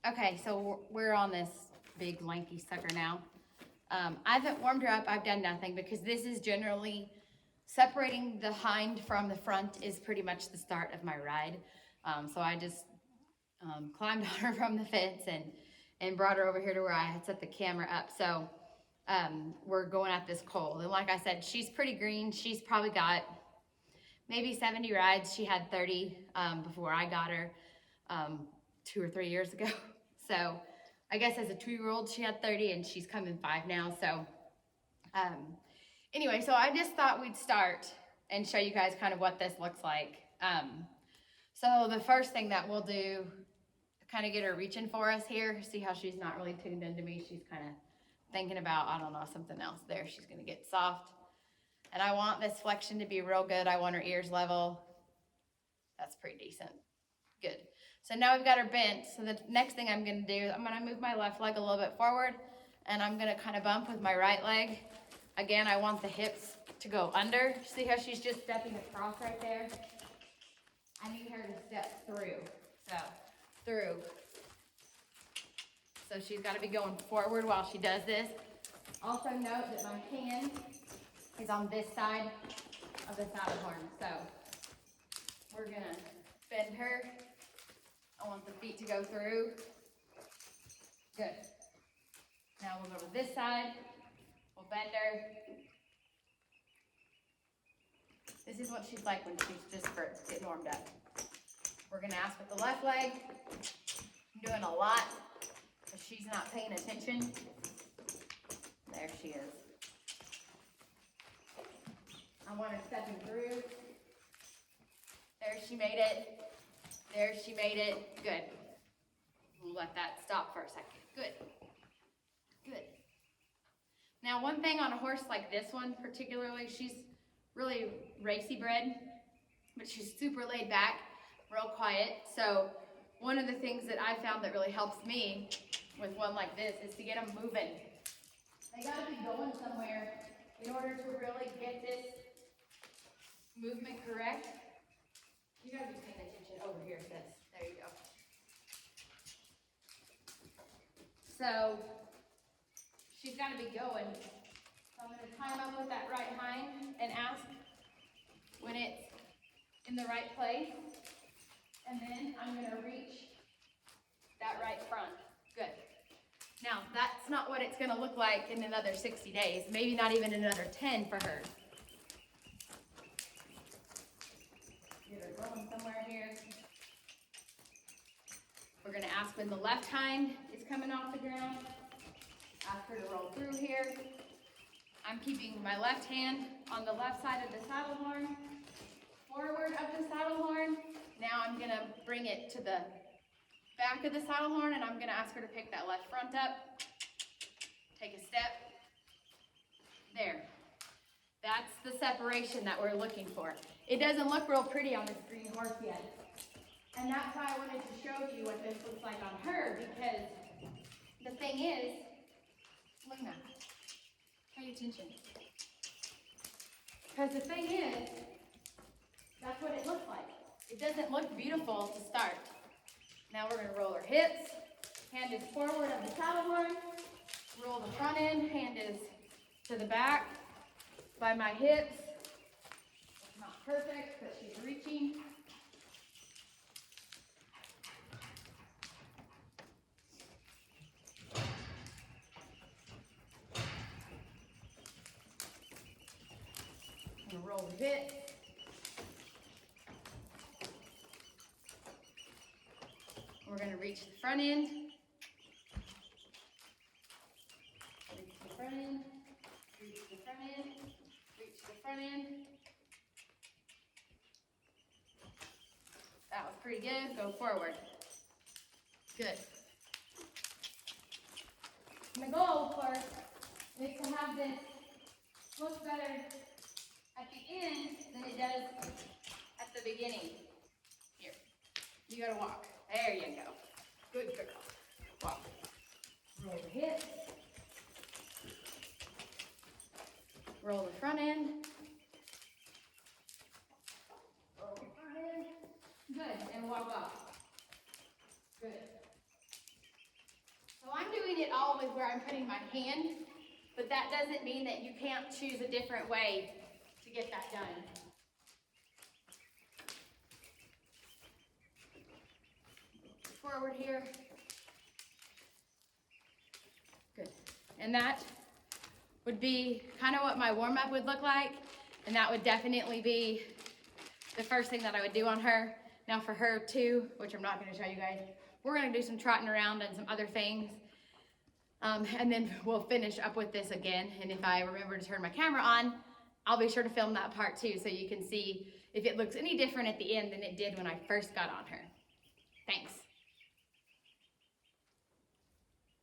Okay, so we're on this big lanky sucker now. I haven't warmed her up. I've done nothing because this is generally separating the hind from the front is pretty much the start of my ride. So I just climbed on her from the fence and brought her over here to where I had set the camera up. So we're going at this cold. And like I said, she's pretty green. She's probably got maybe 70 rides. She had 30 before I got her 2 or 3 years ago. So I guess as a 2-year-old, she had 30 and she's coming 5 now. So anyway, so I just thought we'd start and show you guys kind of what this looks like. So the first thing that we'll do, kind of get her reaching for us here. See how she's not really tuned into me. She's kind of thinking about, I don't know, something else there. She's going to get soft. And I want this flexion to be real good. I want her ears level. That's pretty decent. Good. So now we've got her bent. So the next thing I'm going to do, I'm going to move my left leg a little bit forward, and I'm going to kind of bump with my right leg. Again, I want the hips to go under. See how she's just stepping across right there? I need her to step through. So, through. So she's got to be going forward while she does this. Also note that my hand is on this side of the saddle horn. So we're going to bend her. I want the feet to go through. Good. Now we'll go to this side. We'll bend her. This is what she's like when she's just getting warmed up. We're going to ask with the left leg. I'm doing a lot because she's not paying attention. There she is. I want her stepping through. There she made it. There she made it. Good. We'll let that stop for a second. Good. Good. Now, one thing on a horse like this one particularly, she's really racy bred, but she's super laid back, real quiet. So one of the things that I found that really helps me with one like this is to get them moving. They got to be going somewhere in order to really get this movement correct. You got to be paying attention over here, sis. There you go. So she's got to be going. So I'm going to time up with that right hind and ask when it's in the right place. And then I'm going to reach that right front. Good. Now, that's not what it's going to look like in another 60 days. Maybe not even another 10 for her. Get her going somewhere here. We're going to ask when the left hind is coming off the ground. Ask her to roll through here. I'm keeping my left hand on the left side of the saddle horn, forward of the saddle horn. Now I'm going to bring it to the back of the saddle horn, and I'm going to ask her to pick that left front up. Take a step. There. That's the separation that we're looking for. It doesn't look real pretty on this green horse yet. And that's why I wanted to show you what this looks like on her, because the thing is, Luna, pay attention. Because the thing is, that's what it looks like. It doesn't look beautiful to start. Now we're going to roll her hips. Hand is forward of the saddle horn. Roll the front end. Hand is to the back by my hips. It's not perfect, but she's reaching. I'm going to roll the hips. We're going to reach the front end. Reach the front end. Reach the front end. Reach the front end. That was pretty good. Go forward. Good. And the goal, of course, is to have this look better at the end than it does at the beginning. Here. You got to walk. There you go. Good girl. Walk. Roll the hips. Roll the front end. Roll the front end. Good. And walk off. Good. is where I'm putting my hand, but that doesn't mean that you can't choose a different way to get that done. Forward here. Good. And that would be kind of what my warm-up would look like, and that would definitely be the first thing that I would do on her. Now for her too, which I'm not going to show you guys, we're going to do some trotting around and some other things, and then we'll finish up with this again. And if I remember to turn my camera on, I'll be sure to film that part too, so you can see if it looks any different at the end than it did when I first got on her. Thanks.